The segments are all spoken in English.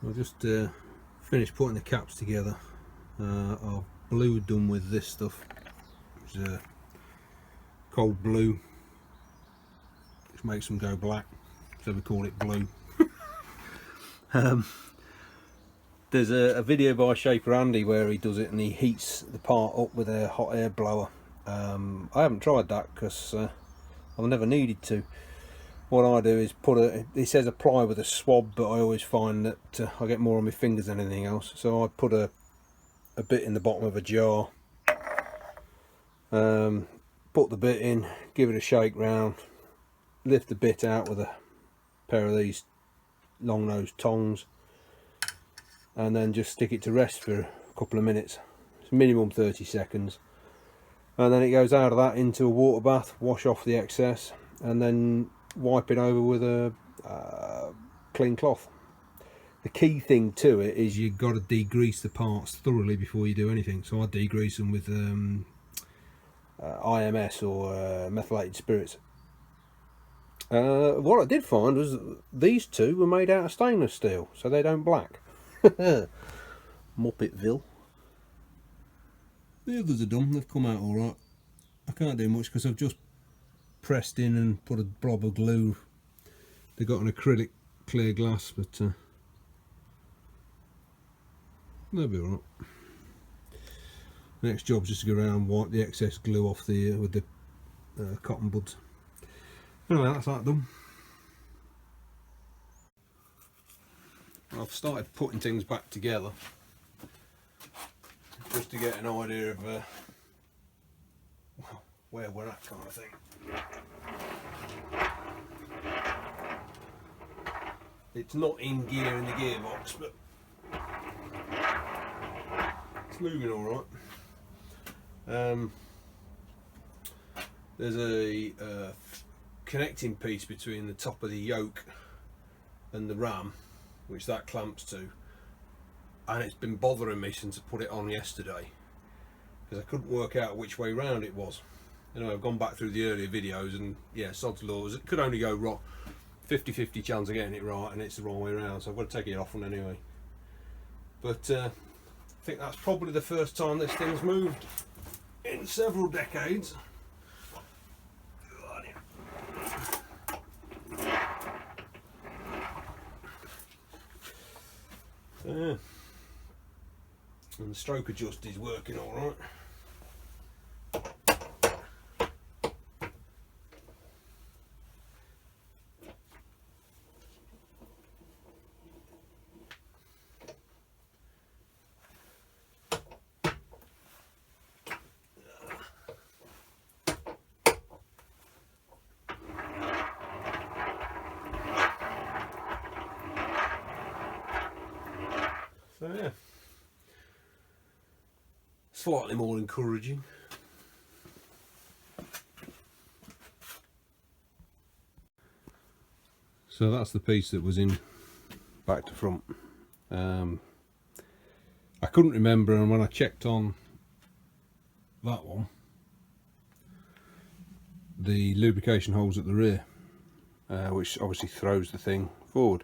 I'll just finish putting the caps together. I've blued them with this stuff, which is a cold blue, which makes them go black, so we call it blue. There's a video by Shaper Andy where he does it and he heats the part up with a hot air blower. I haven't tried that because I've never needed to. What I do is he says apply with a swab, but I always find that I get more on my fingers than anything else, so I put a bit in the bottom of a jar, put the bit in, give it a shake round, lift the bit out with a pair of these long nosed tongs, and then just stick it to rest for a couple of minutes. It's minimum 30 seconds, and then it goes out of that into a water bath, wash off the excess, and then wipe it over with a clean cloth. The key thing to it is you've got to degrease the parts thoroughly before you do anything. So I degrease them with IMS or methylated spirits. What I did find was these two were made out of stainless steel, so they don't black. Muppetville. The others are done, they've come out alright. I can't do much because I've just pressed in and put a blob of glue. They got an acrylic clear glass, but they'll be alright. Next job's just to go around and wipe the excess glue off the with the cotton buds. Anyway, that's that done. I've started putting things back together just to get an idea of where we're at, kind of thing. It's not in gear in the gearbox, but it's moving all right. There's a connecting piece between the top of the yoke and the ram, which that clamps to, and it's been bothering me since I put it on yesterday because I couldn't work out which way round it was. Anyway, I've gone back through the earlier videos, and yeah, sod's laws, it could only go wrong. 50-50 chance of getting it right, and it's the wrong way around, so I've got to take it off one anyway. But I think that's probably the first time this thing's moved in several decades. Yeah. And the stroke adjust is working all right. So yeah, slightly more encouraging. So that's the piece that was in back to front. I couldn't remember, and when I checked on that one, the lubrication holes at the rear, which obviously throws the thing forward.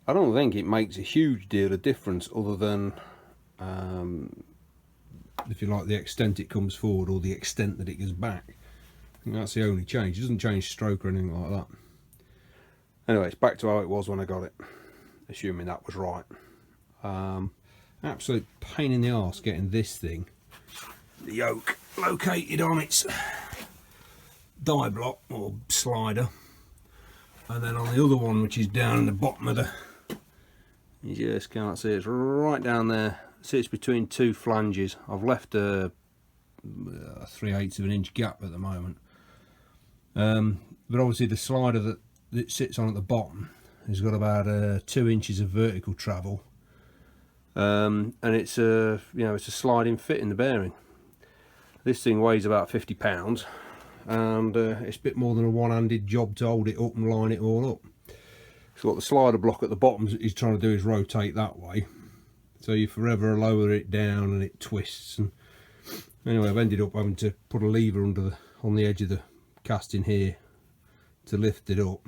I don't think it makes a huge deal of difference, other than if you like, the extent it comes forward or the extent that it goes back. I think that's the only change. It doesn't change stroke or anything like that. Anyway, it's back to how it was when I got it, assuming that was right. Absolute pain in the arse getting this thing, the yoke, located on its die block or slider, and then on the other one, which is down in the bottom of the, you just can't see, it's right down there, it sits between two flanges. I've left a 3/8 of an inch gap at the moment, but obviously the slider that it sits on at the bottom has got about 2 inches of vertical travel, and it's a it's a sliding fit in the bearing. This thing weighs about 50 pounds, and it's a bit more than a one-handed job to hold it up and line it all up. So what the slider block at the bottom is trying to do is rotate that way, so you forever lower it down and it twists. And anyway, I've ended up having to put a lever on the edge of the casting here to lift it up,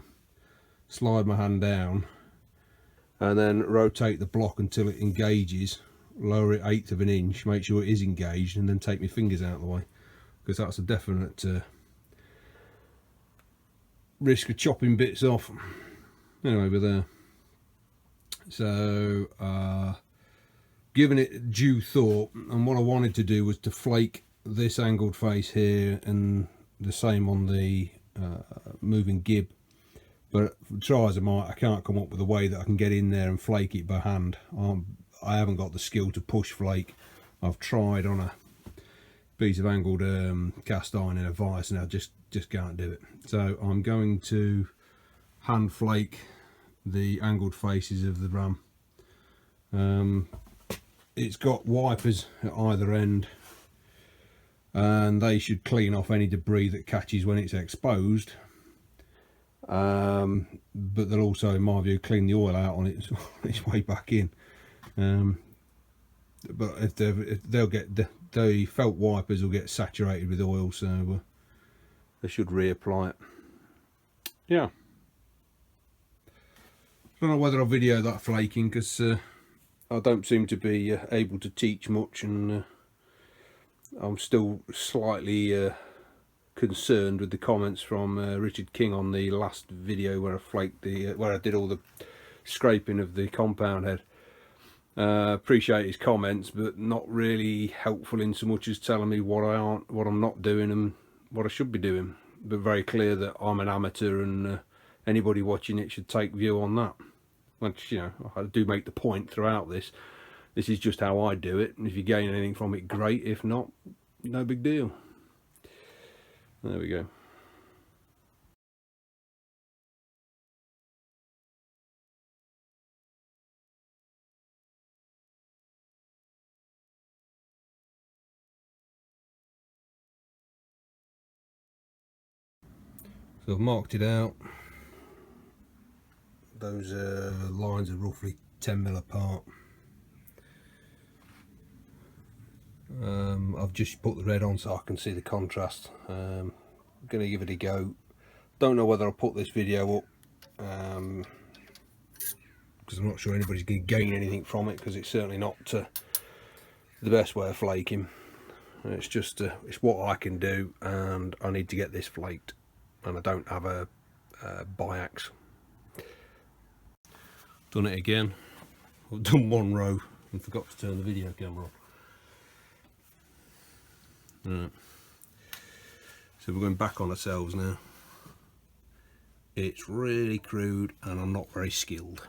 slide my hand down, and then rotate the block until it engages, lower it 1/8 of an inch, make sure it is engaged, and then take my fingers out of the way, because that's a definite risk of chopping bits off. Anyway, we're there. So giving it due thought, and what I wanted to do was to flake this angled face here and the same on the moving gib, but try as I might, I can't come up with a way that I can get in there and flake it by hand. I haven't got the skill to push flake. I've tried on a piece of angled cast iron in a vise, and I just can't do it. So I'm going to hand flake the angled faces of the ram. It's got wipers at either end, and they should clean off any debris that catches when it's exposed, but they'll also, in my view, clean the oil out on its way back in. But if they'll get the felt wipers will get saturated with oil, so they should reapply it. Yeah, I don't know whether I'll video that flaking, because I don't seem to be able to teach much, and I'm still slightly concerned with the comments from Richard King on the last video where I flaked where I did all the scraping of the compound head. Appreciate his comments, but not really helpful in so much as telling me what I'm not doing and what I should be doing. But very clear that I'm an amateur, and anybody watching it should take view on that. Which, you know, I do make the point throughout this. This is just how I do it, and if you gain anything from it, great. If not, no big deal. There we go. So I've marked it out. Those lines are roughly 10mm apart. I've just put the red on so I can see the contrast. I'm going to give it a go. Don't know whether I'll put this video up, because I'm not sure anybody's going to gain anything from it, because it's certainly not the best way of flaking. It's just it's what I can do, and I need to get this flaked, and I don't have a biax. Done it again. I've done one row and forgot to turn the video camera on. Right. So we're going back on ourselves now. It's really crude, and I'm not very skilled.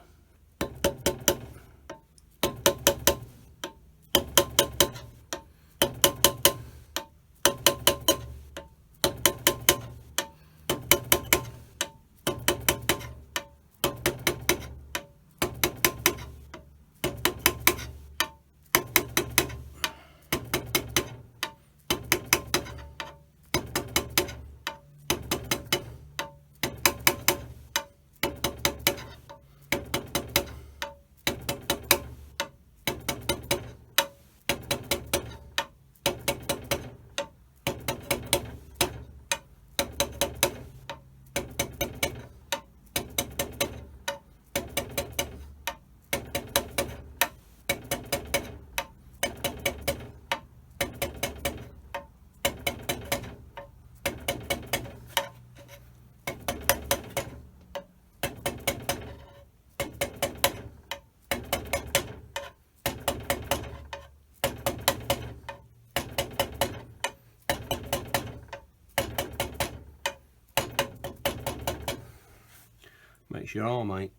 Makes your arm, mate.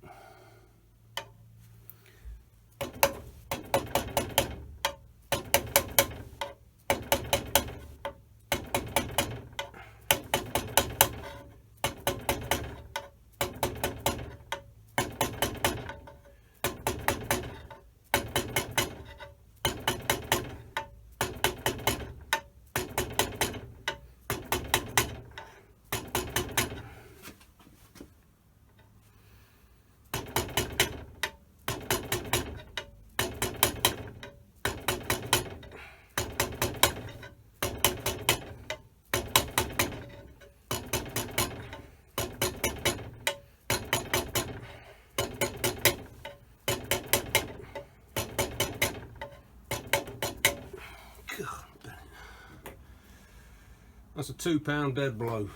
That's a £2 dead blow.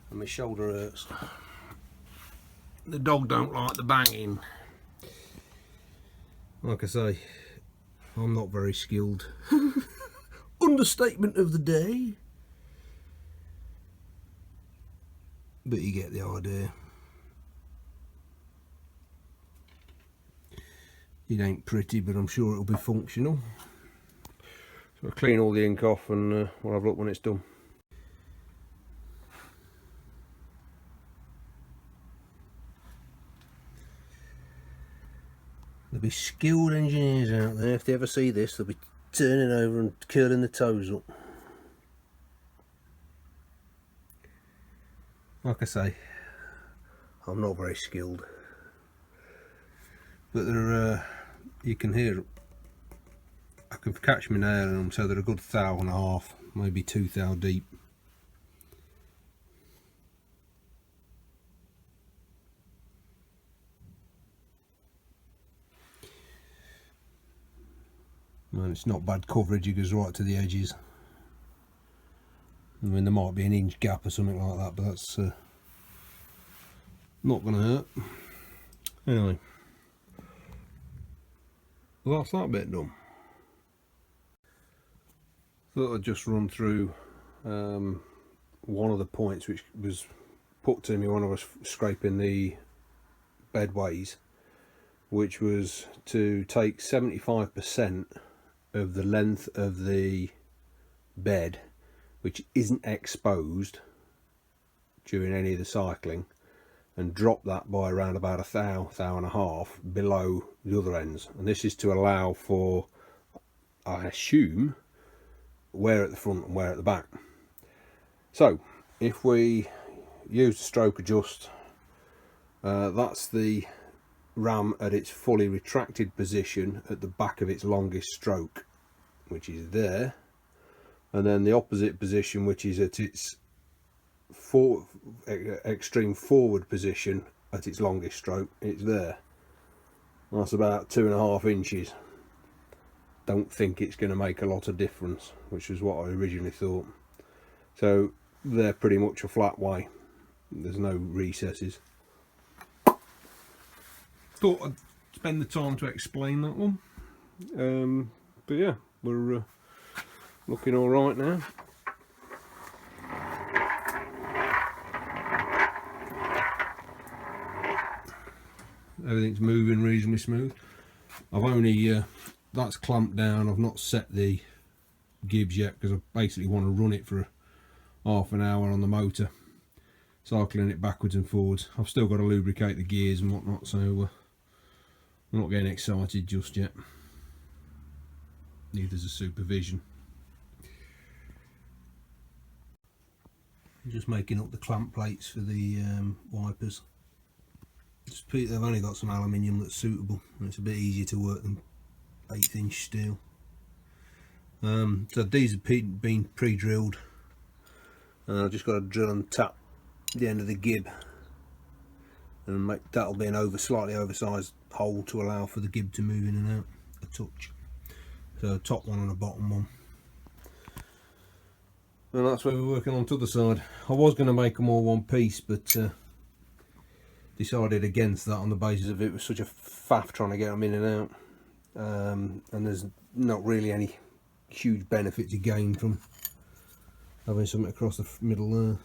And my shoulder hurts. The dog don't like the banging. Like I say, I'm not very skilled. Understatement of the day. But you get the idea. It ain't pretty, but I'm sure it'll be functional. So I'll clean all the ink off and we'll have a look when it's done. There'll be skilled engineers out there. If they ever see this, they'll be turning over and curling the toes up. Like I say, I'm not very skilled. But they're, you can hear, I can catch my nail in them, so they're a good 1.5 thou, maybe 2 thou deep. And it's not bad coverage, it goes right to the edges. I mean, there might be an inch gap or something like that, but that's not going to hurt. Anyway, well, that's that bit done. Thought I'd just run through one of the points which was put to me when I was scraping the bedways, which was to take 75% of the length of the bed which isn't exposed during any of the cycling, and drop that by around about 1 thou, 1.5 thou below the other ends. And this is to allow for, I assume, wear at the front and wear at the back. So if we use the stroke adjust, that's the ram at its fully retracted position at the back of its longest stroke, which is there, and then the opposite position, which is at its extreme forward position at its longest stroke, it's there. That's about 2.5 inches. Don't think it's going to make a lot of difference, which is what I originally thought. So they're pretty much a flat way, there's no recesses. Thought I'd spend the time to explain that one. But yeah, we're looking all right now. Everything's moving reasonably smooth. I've only that's clamped down. I've not set the gibs yet because I basically want to run it for half an hour on the motor, cycling it backwards and forwards. I've still got to lubricate the gears and whatnot, so I'm not getting excited just yet. Neither's a supervision. I'm just making up the clamp plates for the wipers. They've only got some aluminium that's suitable, and it's a bit easier to work than 1/8 inch steel. So these have been pre-drilled, and I've just got to drill and tap the end of the gib, and that'll be an slightly oversized hole to allow for the gib to move in and out a touch. So a top one and a bottom one. And that's where we're working on to the side. I was going to make them all one piece, but decided against that on the basis of it was such a faff trying to get them in and out, and there's not really any huge benefit to gain from having something across the middle there.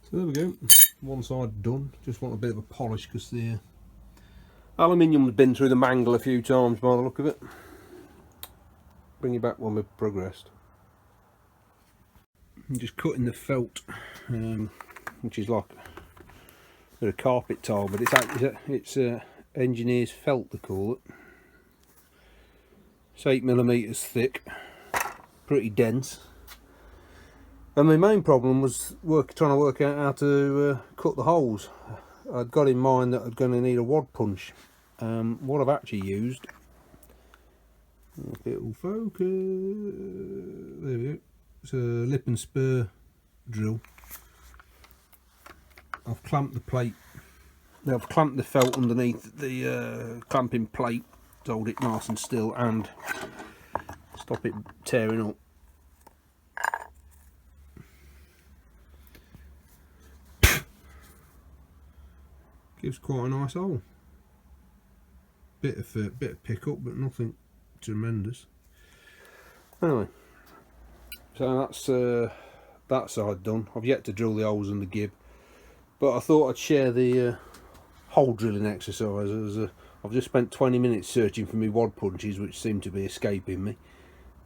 So there we go, one side done. Just want a bit of a polish because the aluminium has been through the mangle a few times by the look of it. Bring you back when we've progressed. I'm just cutting the felt, which is like a carpet tile, but it's engineer's felt they call it. It's 8mm thick, pretty dense. And my main problem was trying to work out how to cut the holes. I'd got in mind that I'm going to need a wad punch. What I've actually used, if it will focus, there we go. It's a lip and spur drill. I've clamped the plate. I've clamped the felt underneath the clamping plate to hold it nice and still and stop it tearing up. gives quite a nice hole. Bit of pickup, but nothing tremendous. Anyway, so that side done. I've yet to drill the holes in the gib, but I thought I'd share the hole drilling exercise. I've just spent 20 minutes searching for me wad punches, which seem to be escaping me.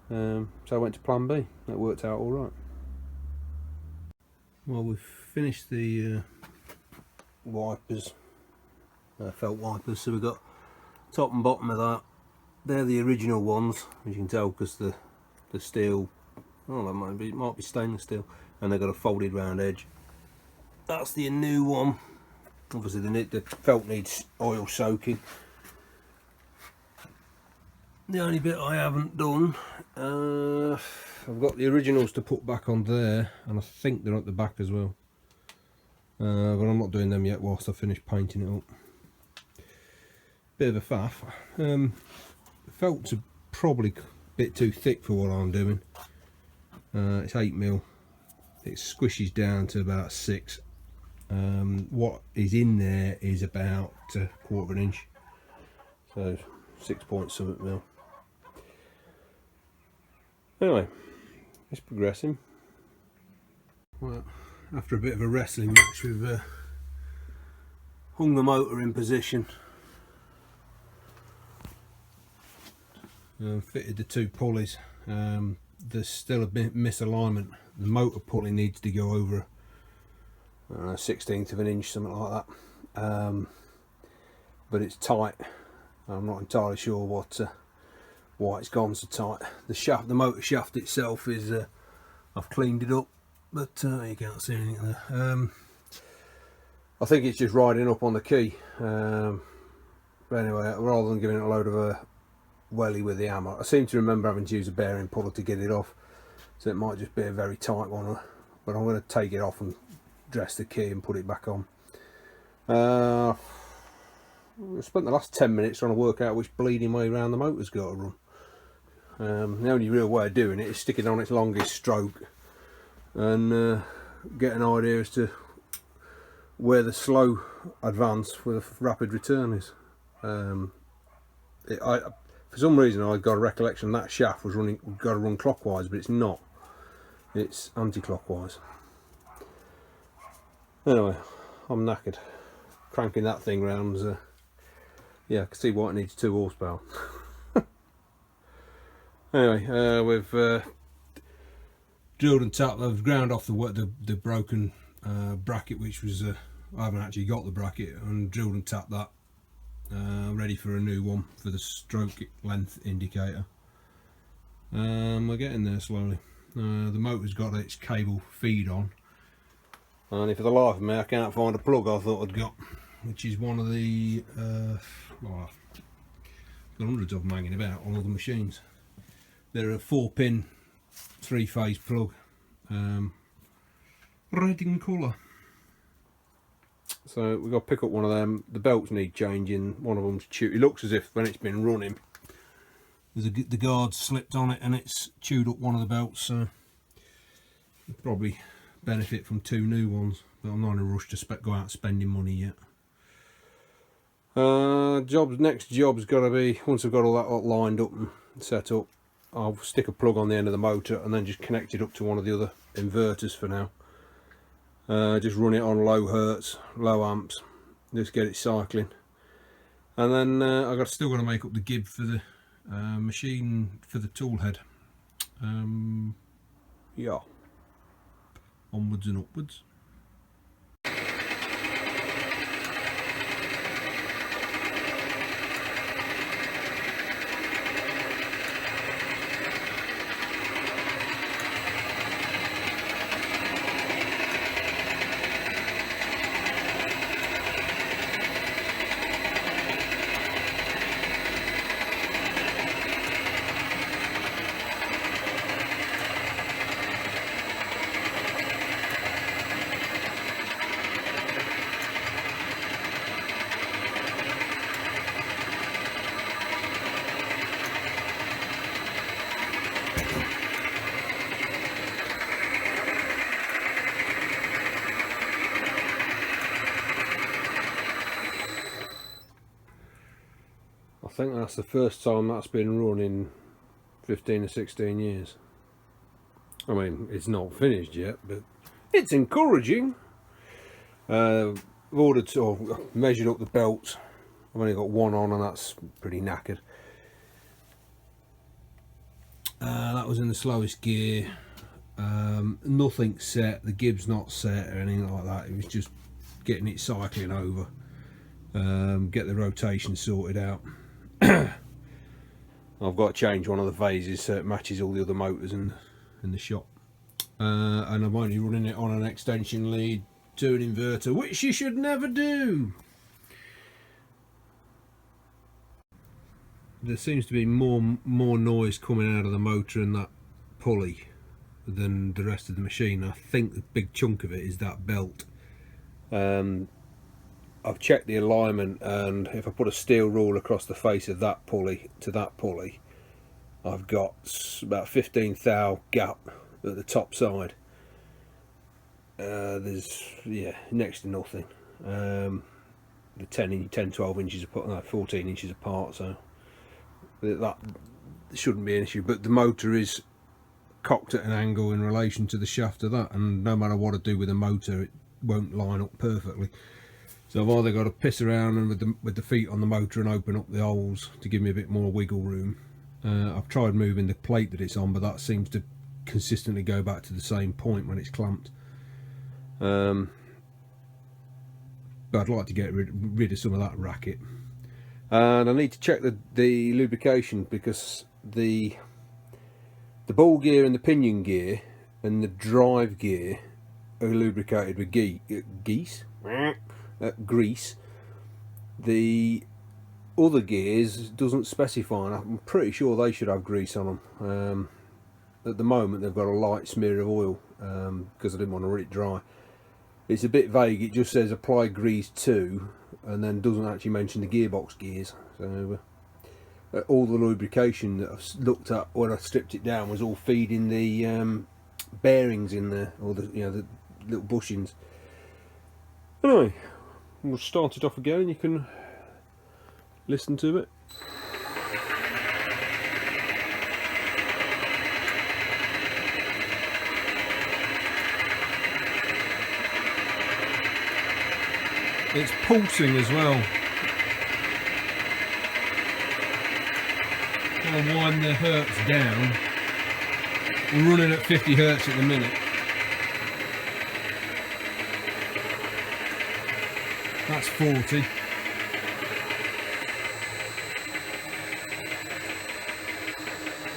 So I went to plan B. That worked out all right. Well, we've finished the wipers, felt wipers. So we've got top and bottom of that. They're the original ones, as you can tell, because the steel, oh, that might be stainless steel, and they've got a folded round edge. That's the new one. Obviously the felt needs oil soaking. The only bit I haven't done, I've got the originals to put back on there, and I think they're at the back as well, but I'm not doing them yet whilst I finish painting it up. Bit of a faff. Felts are probably a bit too thick for what I'm doing. It's 8mm, it squishes down to about 6. What is in there is about 1/4 of an inch, so 6 point something mil. Anyway, it's progressing. Well, after a bit of a wrestling match, we've hung the motor in position, fitted the 2 pulleys. There's still a bit misalignment. The motor pulley needs to go over 1/16 of an inch, something like that, but it's tight. I'm not entirely sure why it's gone so tight. The motor shaft itself is I've cleaned it up, but you can't see anything there. I think it's just riding up on the key, but anyway, rather than giving it a load of a welly with the hammer, I seem to remember having to use a bearing puller to get it off, so it might just be a very tight one, but I'm going to take it off and dress the key and put it back on. I spent the last 10 minutes trying to work out which bleeding way around the motor's got to run. The only real way of doing it is sticking on its longest stroke and get an idea as to where the slow advance for the rapid return is. For some reason I got a recollection that shaft was got to run clockwise, but it's not. It's anti-clockwise. Anyway, I'm knackered. Cranking that thing round, yeah, I can see why it needs 2 horsepower. Anyway, we've drilled and tapped. I've ground off the broken bracket, which was I haven't actually got the bracket, and drilled and tapped that, ready for a new one for the stroke length indicator. We're getting there slowly. The motor's got its cable feed on, and for the life of me I can't find a plug I thought I'd got, which is one of the well, got hundreds of them hanging about on other machines. They're a 4-pin 3-phase plug, red in colour. So we've got to pick up one of them. The belts need changing. One of them's chewed. It looks as if when it's been running, the guard's slipped on it and it's chewed up one of the belts. So we'll probably benefit from 2 new ones, but I'm not in a rush to go out spending money yet. Next job's got to be, once I've got all that lined up and set up, I'll stick a plug on the end of the motor and then just connect it up to one of the other inverters for now. Just run it on low hertz, low amps, just get it cycling. And then I've still got to make up the gib for the machine for the tool head. Yeah, onwards and upwards. think that's the first time that's been run in 15 or 16 years. I mean, it's not finished yet, but it's encouraging. I've ordered or measured up the belts. I've only got one on, and that's pretty knackered. That was in the slowest gear. Nothing set, the gib's not set or anything like that. It was just getting it cycling over, get the rotation sorted out. I've got to change one of the phases so it matches all the other motors in the shop, and I'm only running it on an extension lead to an inverter, which you should never do. There seems to be more noise coming out of the motor and that pulley than the rest of the machine. I think the big chunk of it is that belt. I've checked the alignment, and if I put a steel rule across the face of that pulley to that pulley, I've got about 15 thou gap at the top side. There's next to nothing. The 10-12 inches apart, no, 14 inches apart, so that shouldn't be an issue. But the motor is cocked at an angle in relation to the shaft of that, and no matter what I do with the motor, it won't line up perfectly. So I've either got to piss around and with the feet on the motor and open up the holes to give me a bit more wiggle room. I've tried moving the plate that it's on, but that seems to consistently go back to the same point when it's clamped. But I'd like to get rid of some of that racket. And I need to check the lubrication, because the ball gear and the pinion gear and the drive gear are lubricated with grease. The other gears doesn't specify, and I'm pretty sure they should have grease on them. At the moment they've got a light smear of oil, because I didn't want to run it dry. It's a bit vague, it just says apply grease to, and then doesn't actually mention the gearbox gears. So all the lubrication that I've looked at when I stripped it down was all feeding the bearings in there, or the the little bushings. Anyway, we'll start it off again. You can listen to it. It's pulsing as well. I'll wind the hertz down. We're running at 50 hertz at the minute. That's 40.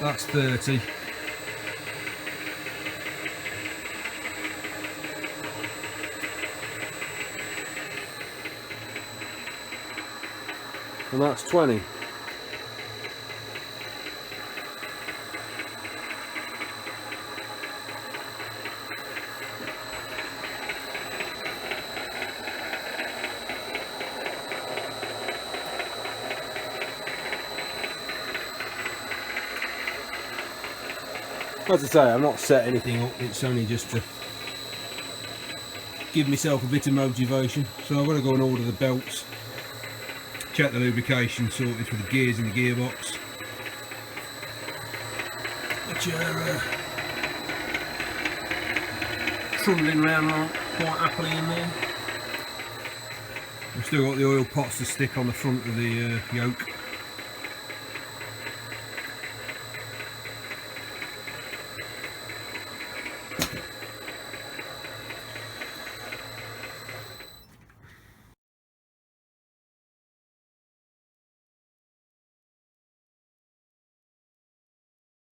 That's 30. And that's 20. As I say, I've not set anything up, it's only just to give myself a bit of motivation. So I've got to go and order the belts, check the lubrication sorted for the gears in the gearbox, which are trundling around quite happily in there. We've still got the oil pots to stick on the front of the yoke.